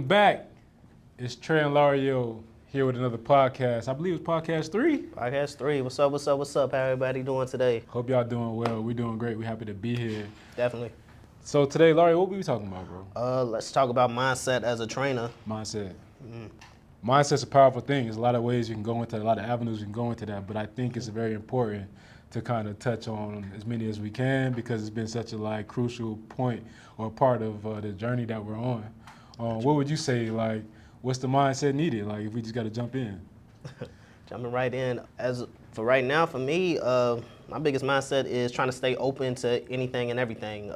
back. It's Trei and Lario here with another podcast. I believe it's podcast 3. Podcast 3. What's up? How everybody doing today? Hope y'all doing well. We're doing great. We're happy to be here. Definitely. So today, Lario, what we talking about, bro? Let's talk about mindset as a trainer. Mindset. Mindset's a powerful thing. There's a lot of ways you can go into, a lot of avenues you can go into that, but I think it's very important to kind of touch on as many as we can because it's been such a crucial point or part of the journey that we're on. What would you say, what's the mindset needed, if we just got to jump in? Jumping right in. As for right now, for me, my biggest mindset is trying to stay open to anything and everything.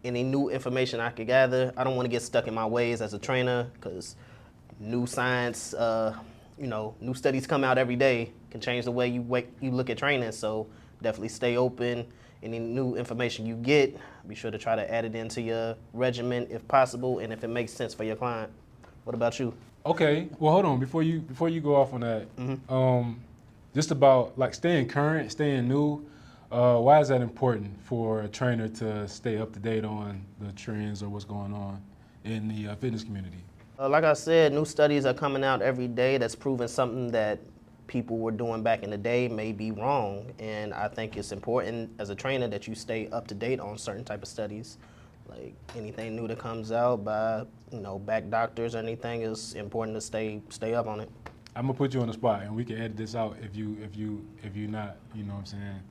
Any new information I could gather. I don't want to get stuck in my ways as a trainer because new science, new studies come out every day, can change the way you look at training. So definitely stay open. Any new information you get, be sure to try to add it into your regimen if possible and if it makes sense for your client. What about you? Okay, well, hold on. Before you go off on that, just about staying current, staying new, why is that important for a trainer to stay up to date on the trends or what's going on in the fitness community? Like I said, new studies are coming out every day that's proving something that people were doing back in the day may be wrong. And I think it's important as a trainer that you stay up to date on certain type of studies. Like anything new that comes out by, back doctors or anything is important to stay up on it. I'm gonna put you on the spot, and we can edit this out if you not, what I'm saying,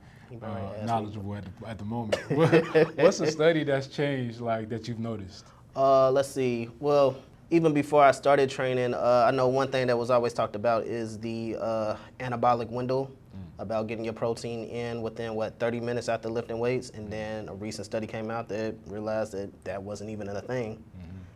knowledgeable at the moment. What's a study that's changed that you've noticed? Let's see. Well, even before I started training, I know one thing that was always talked about is the anabolic window, about getting your protein in within, 30 minutes after lifting weights. And then a recent study came out that realized that wasn't even a thing.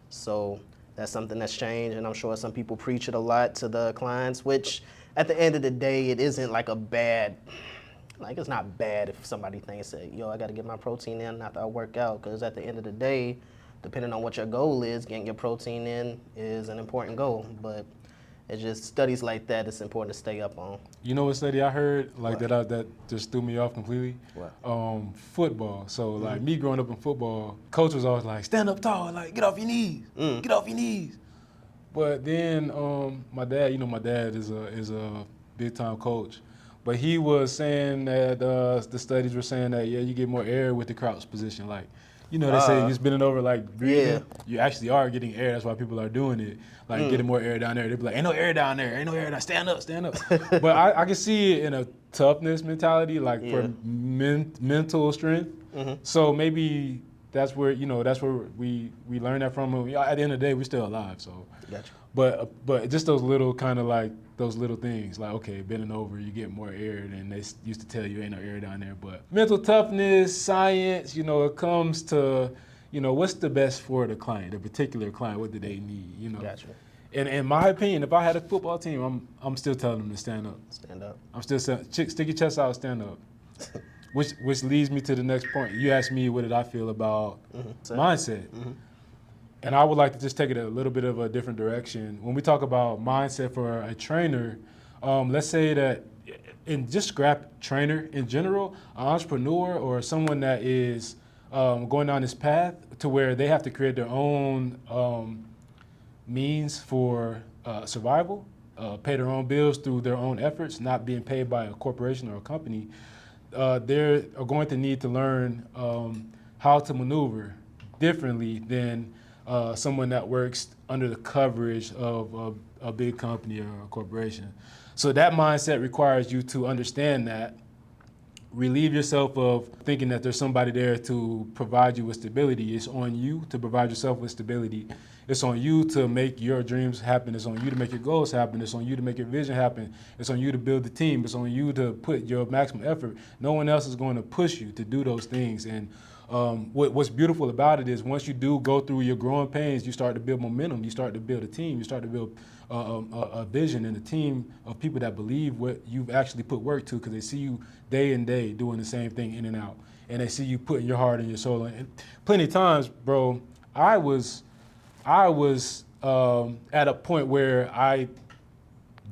So that's something that's changed, and I'm sure some people preach it a lot to the clients, which at the end of the day, it isn't it's not bad if somebody thinks that, I got to get my protein in after I work out, because at the end of the day, depending on what your goal is, getting your protein in is an important goal. But it's just studies like that it's important to stay up on. You know what study I heard that just threw me off completely? What? Football. So me growing up in football, coach was always like, stand up tall, get off your knees, get off your knees. But then my dad, my dad is a big time coach, but he was saying that the studies were saying that you get more air with the crouch position, they say you're bending over, breathing. Yeah. You actually are getting air. That's why people are doing it. Getting more air down there. They be like, ain't no air down there. Ain't no air down. Stand up. But I can see it in a toughness mentality, for mental strength. So maybe that's where we learn that from. At the end of the day, we're still alive. So. Gotcha. But just those little those little things, okay, bending over, you get more air than they used to tell you ain't no air down there. But mental toughness, science, it comes to, what's the best for the client, the particular client, what do they need, Gotcha. And in my opinion, if I had a football team, I'm still telling them to stand up. Stand up. I'm still saying, stick your chest out, stand up. which leads me to the next point. You asked me what did I feel about mindset. And I would like to just take it a little bit of a different direction. When we talk about mindset for a trainer, let's say that, and just scrap trainer in general, an entrepreneur or someone that is going down this path to where they have to create their own means for survival, pay their own bills through their own efforts, not being paid by a corporation or a company, they're going to need to learn how to maneuver differently than someone that works under the coverage of a big company or a corporation. So that mindset requires you to understand that, relieve yourself of thinking that there's somebody there to provide you with stability. It's on you to provide yourself with stability. It's on you to make your dreams happen. It's on you to make your goals happen. It's on you to make your vision happen. It's on you to build the team. It's on you to put your maximum effort. No one else is going to push you to do those things. And what's beautiful about it is once you do go through your growing pains, you start to build momentum. You start to build a team. You start to build a vision and a team of people that believe what you've actually put work to, because they see you day and day doing the same thing in and out. And they see you putting your heart and your soul in. And plenty of times, bro, I was at a point where I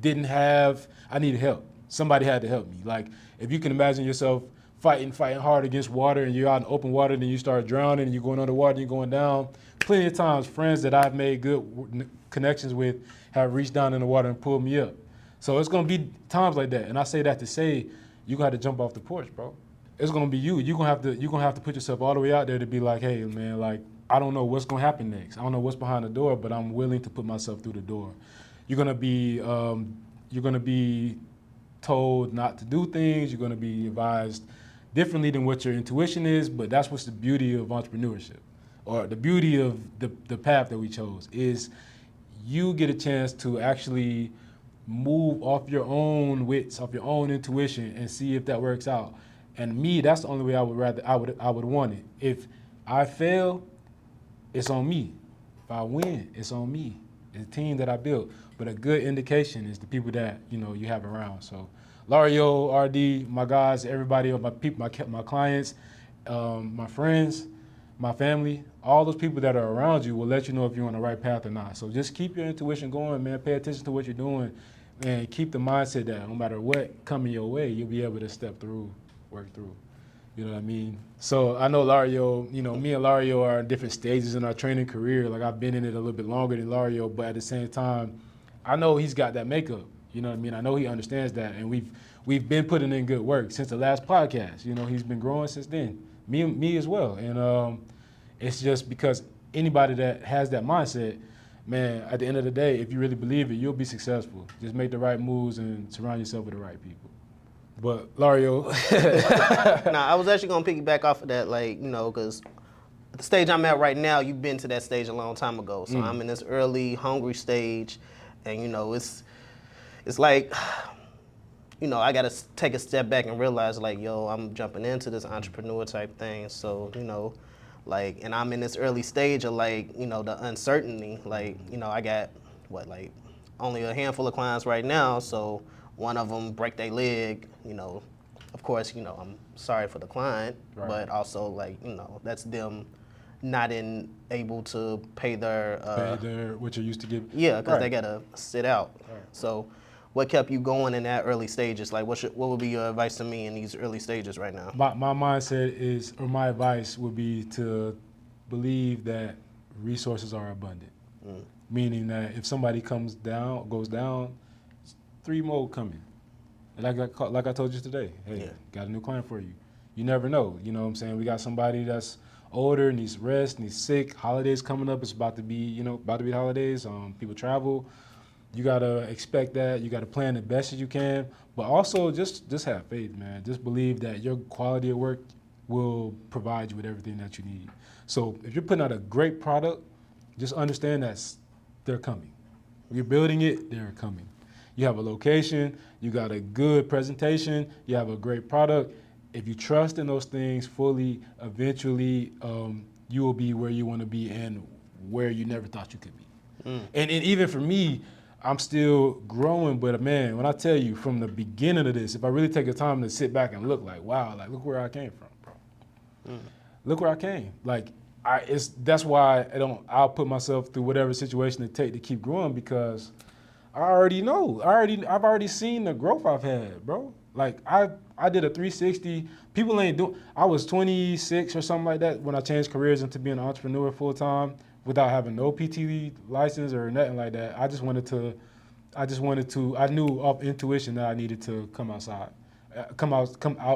needed help. Somebody had to help me. If you can imagine yourself fighting hard against water and you're out in open water, then you start drowning and you're going underwater and you're going down. plenty of times friends that I've made good connections with have reached down in the water and pulled me up. So it's gonna be times like that, and I say that to say you got to jump off the porch, bro. It's gonna be you. You're gonna have to put yourself all the way out there to be like, hey, man, like I don't know what's gonna happen next. I don't know what's behind the door, but I'm willing to put myself through the door. You're gonna be told not to do things. You're gonna be advised differently than what your intuition is. But that's what's the beauty of entrepreneurship, or the beauty of the path that we chose is you get a chance to actually move off your own wits, off your own intuition, and see if that works out. And me, that's the only way I would want it. If I fail, it's on me. If I win, it's on me. It's the team that I built. But a good indication is the people that you have around. So, Lario, RD, my guys, everybody, my people, my clients, my friends, my family, all those people that are around you will let you know if you're on the right path or not. So just keep your intuition going, man. Pay attention to what you're doing, and keep the mindset that no matter what coming your way, you'll be able to step through, work through. You know what I mean? So I know Lario, me and Lario are in different stages in our training career. Like I've been in it a little bit longer than Lario, but at the same time, I know he's got that makeup. You know what I mean? I know he understands that, and we've been putting in good work since the last podcast. He's been growing since then. Me as well. And it's just because anybody that has that mindset, man, at the end of the day, if you really believe it, you'll be successful. Just make the right moves and surround yourself with the right people. But Lario. Nah, I was actually gonna piggyback off of that, because the stage I'm at right now, you've been to that stage a long time ago. So I'm in this early, hungry stage, and it's like, I gotta take a step back and realize, like, yo, I'm jumping into this entrepreneur type thing. So, and I'm in this early stage of the uncertainty. I got only a handful of clients right now. So one of them break their leg. Of course, I'm sorry for the client, right. But also that's them not able to pay their what you used to give. Yeah, because right. They gotta sit out. Right. So, what kept you going in that early stages? Like, what would be your advice to me in these early stages right now? My mindset is, or my advice would be to believe that resources are abundant. Meaning that if somebody goes down, 3 more coming. Like I told you today, hey, got a new client for you. You never know. You know what I'm saying? We got somebody that's older, needs rest, needs sick. Holidays coming up. It's about to be the holidays. People travel. You gotta expect that. You gotta plan the best as you can, but also just have faith, man. Just believe that your quality of work will provide you with everything that you need. So if you're putting out a great product, just understand that they're coming. You're building it, they're coming. You have a location, you got a good presentation, you have a great product. If you trust in those things fully, eventually you will be where you want to be and where you never thought you could be. And even for me, I'm still growing, but man, when I tell you from the beginning of this, if I really take the time to sit back and look, wow, look where I came from, bro. Look where I came. That's why I'll put myself through whatever situation it takes to keep growing, because I already know. I've already seen the growth I've had, bro. I did a 360. People ain't doing. I was 26 or something like that when I changed careers into being an entrepreneur full time without having no PT license or nothing like that. I knew off intuition that I needed to come out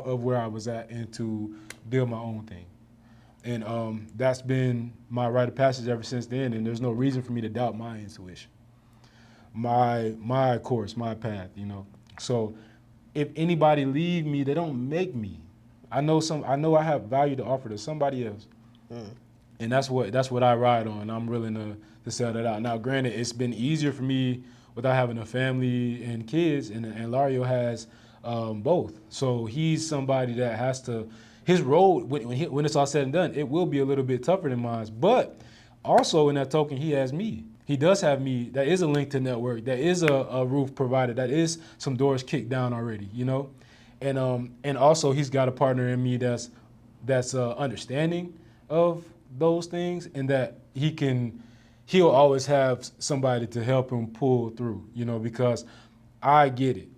of where I was at and to build my own thing. And that's been my rite of passage ever since then. And there's no reason for me to doubt my intuition, my course, my path. So if anybody leave me, they don't make me. I know I have value to offer to somebody else. And that's what I ride on. I'm willing to sell that out. Now, granted, it's been easier for me without having a family and kids, and Lario has both. So he's somebody that has to, his road, when it's all said and done, it will be a little bit tougher than mine. But also in that token, he has me. He does have me. That is a link to network. That is a roof provided. That is some doors kicked down already, And also he's got a partner in me that's understanding of those things, and that he'll always have somebody to help him pull through, because I get it.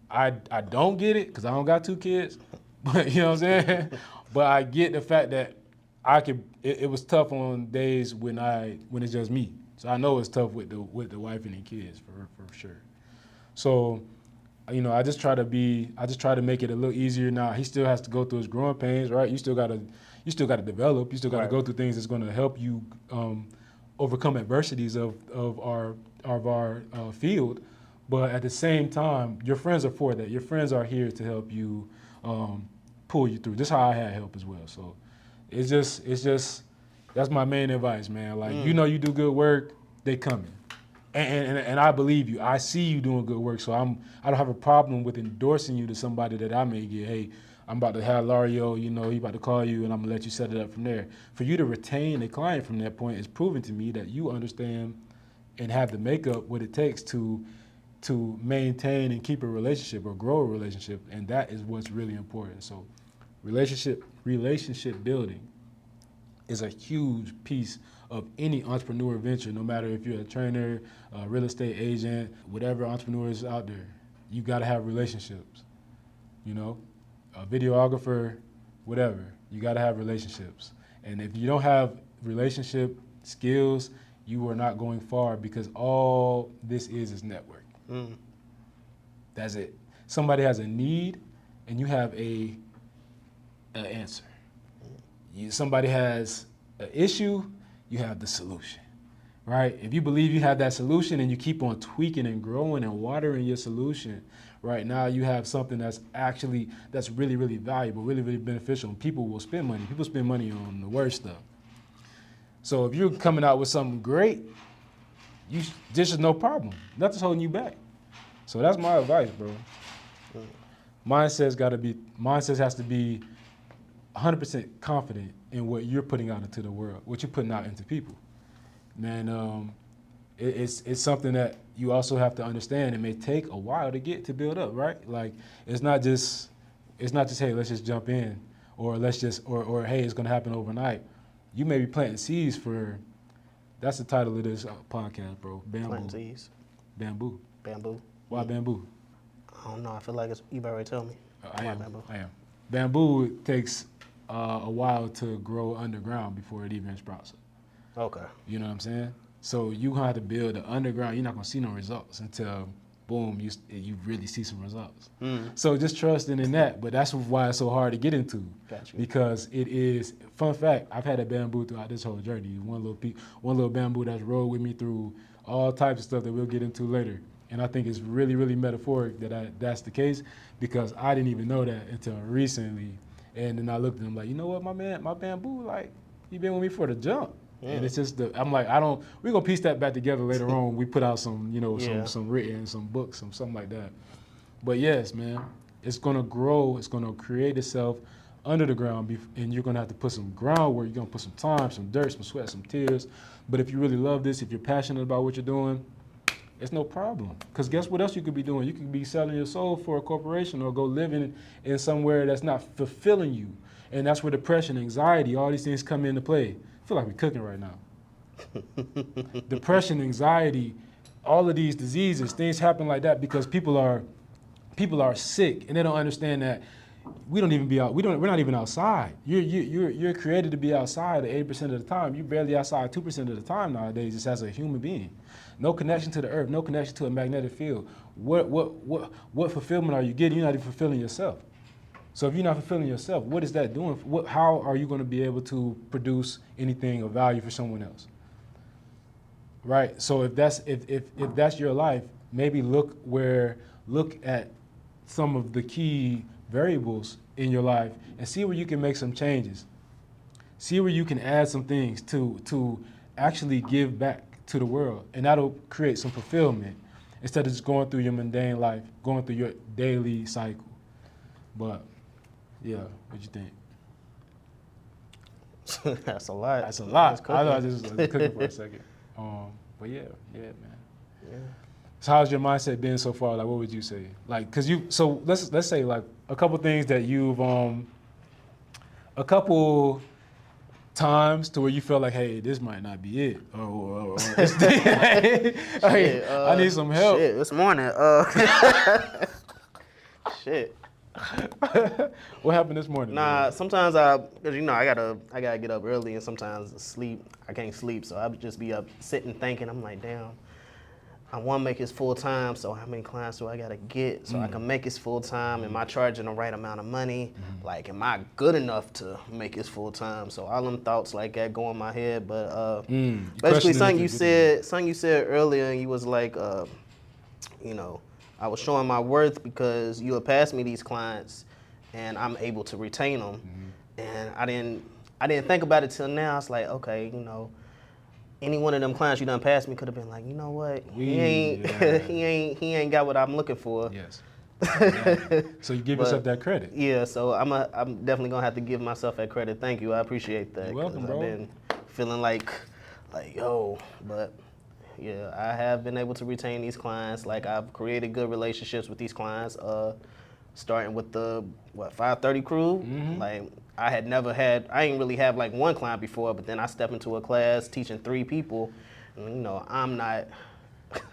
I don't get it because I don't got 2 kids, but you know what I'm saying? But I get the fact that it was tough on days when it's just me. So I know it's tough with the wife and the kids for sure. So, you know, I just try to make it a little easier now. He still has to go through his growing pains, right? You still gotta develop. You still gotta go through things that's gonna help you overcome adversities of our field. But at the same time, your friends are for that. Your friends are here to help you pull you through. This is how I had help as well. So it's just that's my main advice, man. Like you know, you do good work, they coming. And I believe you. I see you doing good work, so I don't have a problem with endorsing you to somebody that I may get. Hey, I'm about to have Lario, you know, he about to call you, and I'm gonna let you set it up from there. For you to retain a client from that point is proving to me that you understand and have the makeup what it takes to maintain and keep a relationship or grow a relationship, and that is what's really important. So, relationship building is a huge piece of any entrepreneur venture, no matter if you're a trainer, a real estate agent, whatever entrepreneur is out there. You got to have relationships, you know, a videographer, whatever. You got to have relationships. And if you don't have relationship skills, you are not going far, because all this is network. That's it. Somebody has a need and you have an answer. Somebody has an issue, you have the solution, right? If you believe you have that solution and you keep on tweaking and growing and watering your solution, right now you have something that's really, really valuable, really, really beneficial, and people will spend money. People spend money on the worst stuff. So if you're coming out with something great, this is no problem. Nothing's holding you back. So that's my advice, bro. Mindset has to be 100% confident in what you're putting out into the world, what you're putting out into people. Man, it's something that you also have to understand. It may take a while to build up, right? Like it's not just hey, let's just jump in, or or hey, it's gonna happen overnight. You may be planting seeds for. That's the title of this podcast, bro. Bamboo. Planting seeds. Bamboo. Bamboo. Why bamboo? I don't know. I feel like you've already told me. I am. Bamboo takes a while to grow underground before it even sprouts up. Okay. You know what I'm saying? So you have to build the underground. You're not gonna see no results until boom, you really see some results. So just trusting in that. But that's why it's so hard to get into. Gotcha. Because it is. Fun fact: I've had a bamboo throughout this whole journey. One little bamboo that's rolled with me through all types of stuff that we'll get into later. And I think it's really, really metaphoric that that's the case, because I didn't even know that until recently. And then I looked at him like, you know what, my bamboo, like, he been with me for the jump. Yeah. And it's just I'm like, we're gonna piece that back together later on. We put out some, you know, some written, some books, something like that. But yes, man, it's gonna grow, it's gonna create itself under the ground, and you're gonna have to put some groundwork, you're gonna put some time, some dirt, some sweat, some tears. But if you really love this, if you're passionate about what you're doing, it's no problem. Because guess what else you could be doing? You could be selling your soul for a corporation, or go living in somewhere that's not fulfilling you. And that's where depression, anxiety, all these things come into play. I feel like we're cooking right now. Depression, anxiety, all of these diseases, things happen like that because people are sick, and they don't understand that we don't even be out. We're not even outside. You're created to be outside 80% of the time. You're barely outside 2% of the time nowadays, just as a human being. No connection to the earth, no connection to a magnetic field. What fulfillment are you getting? You're not even fulfilling yourself. So if you're not fulfilling yourself, what is that doing? How are you going to be able to produce anything of value for someone else? Right. So if that's your life, maybe look at some of the key variables in your life and see where you can make some changes. See where you can add some things to actually give back to the world, and that'll create some fulfillment instead of just going through your mundane life, going through your daily cycle. But yeah, what you think? That's a lot. That's a lot. I thought I just was cooking for a second. But yeah, man. Yeah. So how's your mindset been so far? Like, what would you say? Like, so let's say like a couple things that you've a couple times to where you felt like, hey, this might not be it, or hey, I need some help. Shit, this morning. Shit. What happened this morning? Nah, man? sometimes cause I gotta get up early, and sometimes I can't sleep, so I would just be up sitting thinking. I'm like, damn, I want to make this full time, so how many clients do I gotta get so I can make this full time? Am I charging the right amount of money? Like, am I good enough to make this full time? So all them thoughts like that go in my head, but basically something you said earlier, and you was like, I was showing my worth because you had passed me these clients, and I'm able to retain them. And I didn't think about it till now. It's like, okay, any one of them clients you done passed me could have been like, you know what, he ain't got what I'm looking for. Yes. Yeah. So you give yourself that credit. Yeah, so I'm definitely gonna have to give myself that credit. Thank you, I appreciate that. You're welcome, 'cause bro. I've been feeling like yo, but yeah, I have been able to retain these clients. Like, I've created good relationships with these clients. Starting with the 530 crew. Like, I ain't really have like one client before, but then I step into a class teaching 3 people, and I'm not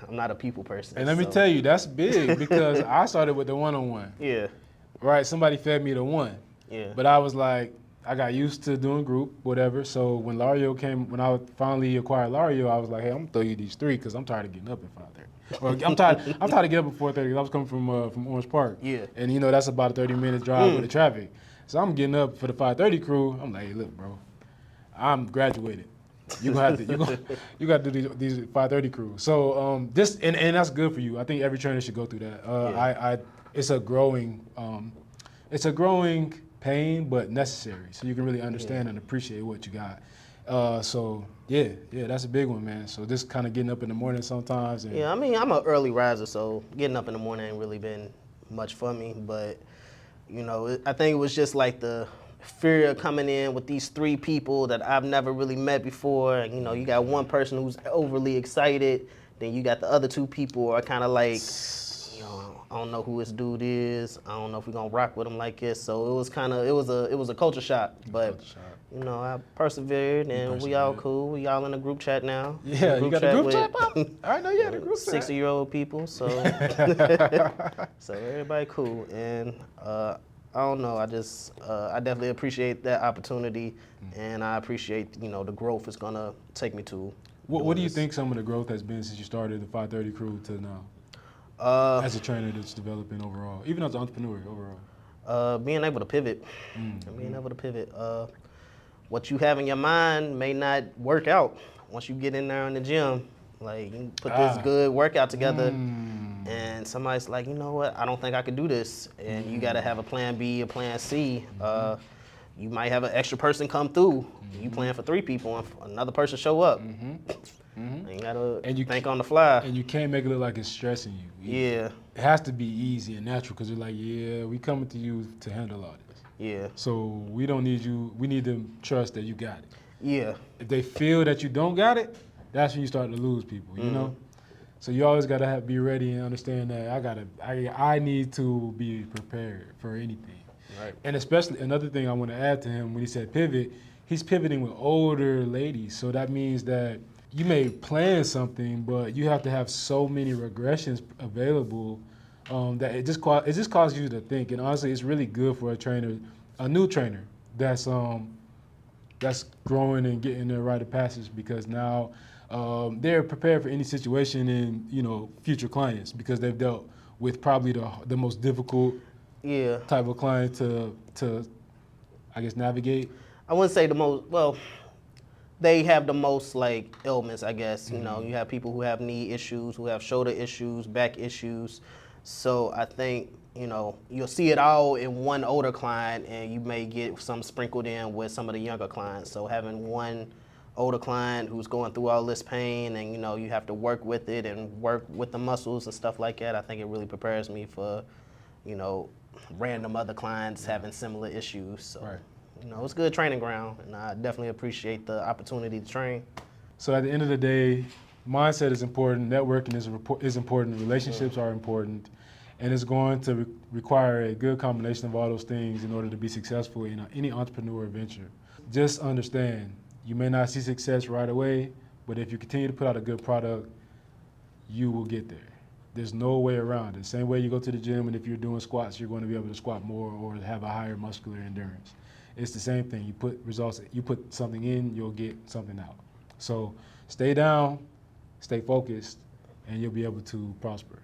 a people person. And let me tell you, that's big because I started with the one-on-one. Yeah. Right, somebody fed me the one. Yeah. But I was like, I got used to doing group, whatever. So when I finally acquired Lario, I was like, hey, I'm gonna throw you these 3 because I'm tired of getting up at 5:30. Or I'm tired of getting up at 4:30 because I was coming from Orange Park. Yeah. And that's about a 30-minute drive with the traffic. So I'm getting up for the 5:30 crew. I'm like, hey, look, bro, I'm graduated. You got to do these 5:30 crews. So and that's good for you. I think every trainer should go through that. It's a growing pain, but necessary. So you can really understand and appreciate what you got. So that's a big one, man. So just kind of getting up in the morning sometimes. And Yeah, I mean, I'm an early riser, so getting up in the morning ain't really been much for me. But I think it was just like the fear of coming in with these 3 people that I've never really met before. And, you got one person who's overly excited, then you got the other 2 people who are kind of like, I don't know who this dude is. I don't know if we're gonna rock with him like this. So it was a culture shock. But I persevered, and we all cool. We all in a group chat now. Yeah, you got a group chat, Pop? I know you had a group chat. 60-year-old people, so so everybody cool. And I don't know. I definitely appreciate that opportunity, and I appreciate the growth it's gonna take me to. What do you think some of the growth has been since you started the 530 crew to now? As a trainer that's developing overall, even as an entrepreneur overall? Being able to pivot. What you have in your mind may not work out once you get in there in the gym. Like, you put this good workout together, and somebody's like, you know what, I don't think I could do this. And you got to have a plan B, a plan C. You might have an extra person come through. You plan for 3 people, and another person show up. And you gotta think on the fly. And you can't make it look like it's stressing you. Yeah. It has to be easy and natural because you're like, yeah, we coming to you to handle all this. Yeah. So we don't need you. We need to trust that you got it. Yeah. If they feel that you don't got it, that's when you start to lose people. You know. So you always gotta be ready and understand that I need to be prepared for anything. Right. And especially another thing I want to add to him when he said pivot, he's pivoting with older ladies. So that means that you may plan something, but you have to have so many regressions available that it just causes you to think. And honestly, it's really good for a new trainer that's growing and getting the rite of passage, because now they're prepared for any situation in future clients, because they've dealt with probably the most difficult type of client to I guess navigate. I wouldn't say the most, well, they have the most like ailments, I guess. You have people who have knee issues, who have shoulder issues, back issues. So I think, you'll see it all in one older client, and you may get some sprinkled in with some of the younger clients. So having one older client who's going through all this pain, and you have to work with it and work with the muscles and stuff like that, I think it really prepares me for, random other clients having similar issues. So. Right. It's a good training ground, and I definitely appreciate the opportunity to train. So at the end of the day, mindset is important, networking is important, relationships are important, and it's going to require a good combination of all those things in order to be successful in any entrepreneur venture. Just understand, you may not see success right away, but if you continue to put out a good product, you will get there. There's no way around it. Same way you go to the gym, and if you're doing squats, you're going to be able to squat more or have a higher muscular endurance. It's the same thing. You put something in, you'll get something out. So stay down, stay focused, and you'll be able to prosper.